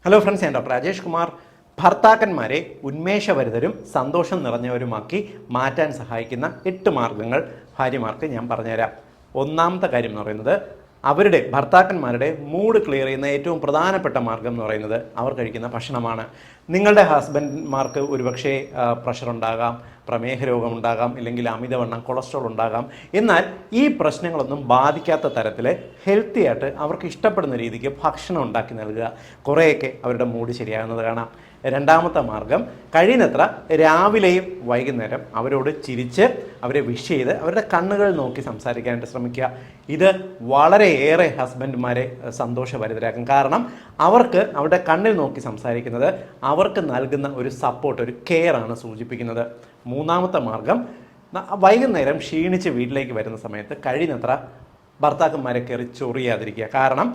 Hello friends, ഞാൻ doctor Rajesh Kumar. ഭർത്താക്കന്മാരെ ഉന്മേഷഭരിതരും സന്തോഷം നിറഞ്ഞവരുമാക്കി മാറ്റാൻ സഹായിക്കുന്ന 8 മാർഗങ്ങൾ ഭാര്യമാർക്ക് ഞാൻ പറഞ്ഞുതരാം. ഒന്നാമത്തെ കാര്യം എന്ന് പറയുന്നത്, അവരുടെ ഭർത്താക്കന്മാരുടെ മൂഡ് ക്ലിയർ ചെയ്യുന്ന ഏറ്റവും പ്രധാനപ്പെട്ട മാർഗം എന്ന് പറയുന്നത് അവർ കഴിക്കുന്ന ഭക്ഷണമാണ്. നിങ്ങളുടെ ഹസ്ബൻഡ്മാർക്ക് ഒരുപക്ഷെ പ്രഷർ ഉണ്ടാകാം, പ്രമേഹ രോഗമുണ്ടാകാം, ഇല്ലെങ്കിൽ അമിതവണ്ണം, കൊളസ്ട്രോൾ ഉണ്ടാകാം. എന്നാൽ ഈ പ്രശ്നങ്ങളൊന്നും ബാധിക്കാത്ത തരത്തിൽ ഹെൽത്തി ആയിട്ട് അവർക്ക് ഇഷ്ടപ്പെടുന്ന രീതിക്ക് ഭക്ഷണം ഉണ്ടാക്കി നൽകുക. കുറേയൊക്കെ അവരുടെ മൂഡ് ശരിയാകുന്നത് കാണാം. രണ്ടാമത്തെ മാർഗം, കഴിയുന്നത്ര രാവിലെയും വൈകുന്നേരം അവരോട് ചിരിച്ച് അവരെ വിഷ് ചെയ്ത് അവരുടെ കണ്ണുകൾ നോക്കി സംസാരിക്കാനായിട്ട് ശ്രമിക്കുക. ഇത് വളരെയേറെ ഹസ്ബൻഡുമാരെ സന്തോഷഭരിതരാക്കും. കാരണം അവർക്ക് അവരുടെ കണ്ണിൽ നോക്കി സംസാരിക്കുന്നത് അവർക്ക് നൽകുന്ന ഒരു സപ്പോർട്ട്, ഒരു കെയർ ആണ് സൂചിപ്പിക്കുന്നത്. മൂന്നാമത്തെ മാർഗം, വൈകുന്നേരം ക്ഷീണിച്ച് വീട്ടിലേക്ക് വരുന്ന സമയത്ത് കഴിയുന്നത്ര ഭർത്താക്കന്മാരെ കയറി ചൊറിയാതിരിക്കുക. കാരണം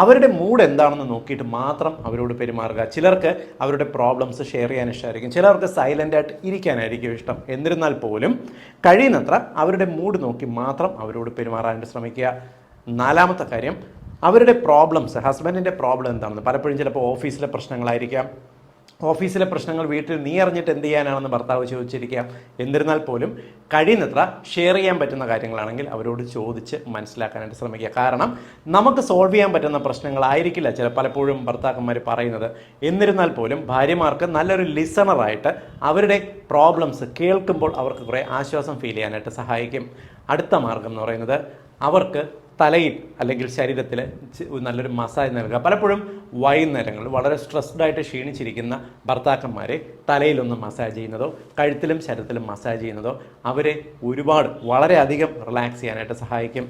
അവരുടെ മൂഡ് എന്താണെന്ന് നോക്കിയിട്ട് മാത്രം അവരോട് പെരുമാറുക. ചിലർക്ക് അവരുടെ പ്രോബ്ലംസ് ഷെയർ ചെയ്യാൻ ഇഷ്ടമായിരിക്കും, ചിലർക്ക് സൈലൻ്റായിട്ട് ഇരിക്കാനായിരിക്കും ഇഷ്ടം. എന്നിരുന്നാൽ പോലും കഴിയുന്നത്ര അവരുടെ മൂഡ് നോക്കി മാത്രം അവരോട് പെരുമാറാനായിട്ട് ശ്രമിക്കുക. നാലാമത്തെ കാര്യം, അവരുടെ പ്രോബ്ലംസ്, ഹസ്ബൻഡിൻ്റെ പ്രോബ്ലം എന്താണെന്ന്, പലപ്പോഴും ചിലപ്പോൾ ഓഫീസിലെ പ്രശ്നങ്ങളായിരിക്കാം. ഓഫീസിലെ പ്രശ്നങ്ങൾ വീട്ടിൽ നീ അറിഞ്ഞിട്ട് എന്ത് ചെയ്യാനാണെന്ന് ഭർത്താവ് ചോദിച്ചിരിക്കാം. എന്നിരുന്നാൽ പോലും കഴിയുന്നത്ര ഷെയർ ചെയ്യാൻ പറ്റുന്ന കാര്യങ്ങളാണെങ്കിൽ അവരോട് ചോദിച്ച് മനസ്സിലാക്കാനായിട്ട് ശ്രമിക്കുക. കാരണം നമുക്ക് സോൾവ് ചെയ്യാൻ പറ്റുന്ന പ്രശ്നങ്ങളായിരിക്കില്ല പലപ്പോഴും ഭർത്താക്കന്മാർ പറയുന്നത്. എന്നിരുന്നാൽ പോലും ഭാര്യമാർക്ക് നല്ലൊരു ലിസണറായിട്ട് അവരുടെ പ്രോബ്ലംസ് കേൾക്കുമ്പോൾ അവർക്ക് കുറേ ആശ്വാസം ഫീൽ ചെയ്യാനായിട്ട് സഹായിക്കും. അടുത്ത മാർഗം എന്ന് പറയുന്നത്, അവർക്ക് തലയിൽ അല്ലെങ്കിൽ ശരീരത്തിൽ നല്ലൊരു മസാജ് നൽകുക. പലപ്പോഴും വൈകുന്നേരങ്ങളിൽ വളരെ സ്ട്രെസ്ഡായിട്ട് ക്ഷീണിച്ചിരിക്കുന്ന ഭർത്താക്കന്മാരെ തലയിലൊന്ന് മസാജ് ചെയ്യുന്നതോ കഴുത്തിലും ശരീരത്തിലും മസാജ് ചെയ്യുന്നതോ അവരെ വളരെയധികം റിലാക്സ് ചെയ്യാനായിട്ട് സഹായിക്കും.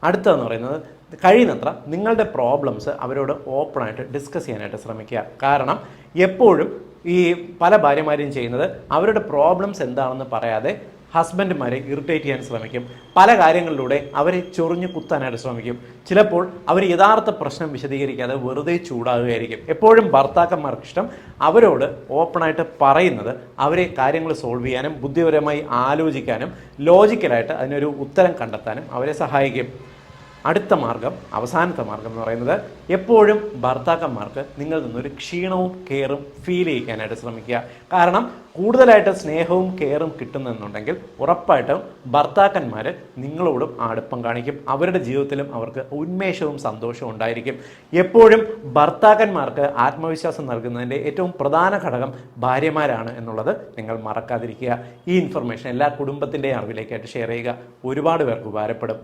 അടുത്തതെന്ന് പറയുന്നത്, കഴിയുന്നത്ര നിങ്ങളുടെ പ്രോബ്ലംസ് അവരോട് ഓപ്പണായിട്ട് ഡിസ്കസ് ചെയ്യാനായിട്ട് ശ്രമിക്കുക. കാരണം എപ്പോഴും ഈ പല ഭാര്യമാരും ചെയ്യുന്നത് അവരുടെ പ്രോബ്ലംസ് എന്താണെന്ന് പറയാതെ ഹസ്ബൻഡുമാരെ ഇറിറ്റേറ്റ് ചെയ്യാൻ ശ്രമിക്കും. പല കാര്യങ്ങളിലൂടെ അവരെ ചൊറിഞ്ഞു കുത്താനായിട്ട് ശ്രമിക്കും. ചിലപ്പോൾ അവർ യഥാർത്ഥ പ്രശ്നം വിശദീകരിക്കാതെ വെറുതെ ചൂടാകുകയായിരിക്കും. എപ്പോഴും ഭർത്താക്കന്മാർക്ക് ഇഷ്ടം അവരോട് ഓപ്പണായിട്ട് പറയുന്നത് അവരെ കാര്യങ്ങൾ സോൾവ് ചെയ്യാനും ബുദ്ധിപരമായി ആലോചിക്കാനും ലോജിക്കലായിട്ട് അതിനൊരു ഉത്തരം കണ്ടെത്താനും അവരെ സഹായിക്കും. അടുത്ത മാർഗം, അവസാനത്തെ മാർഗം എന്ന് പറയുന്നത്, എപ്പോഴും ഭർത്താക്കന്മാർക്ക് നിങ്ങളിൽ നിന്നൊരു ക്ഷീണവും കെയറും ഫീൽ ചെയ്യിക്കാനായിട്ട് ശ്രമിക്കുക. കാരണം കൂടുതലായിട്ട് സ്നേഹവും കെയറും കിട്ടുന്നെന്നുണ്ടെങ്കിൽ ഉറപ്പായിട്ടും ഭർത്താക്കന്മാർ നിങ്ങളോടും അടുപ്പം കാണിക്കും. അവരുടെ ജീവിതത്തിലും അവർക്ക് ഉന്മേഷവും സന്തോഷവും ഉണ്ടായിരിക്കും. എപ്പോഴും ഭർത്താക്കന്മാർക്ക് ആത്മവിശ്വാസം നൽകുന്നതിൻ്റെ ഏറ്റവും പ്രധാന ഘടകം ഭാര്യമാരാണ് എന്നുള്ളത് നിങ്ങൾ മറക്കാതിരിക്കുക. ഈ ഇൻഫർമേഷൻ എല്ലാ കുടുംബത്തിൻ്റെയും അറിവിലേക്കായിട്ട് ഷെയർ ചെയ്യുക. ഒരുപാട് പേർക്ക് ഉപകാരപ്പെടും.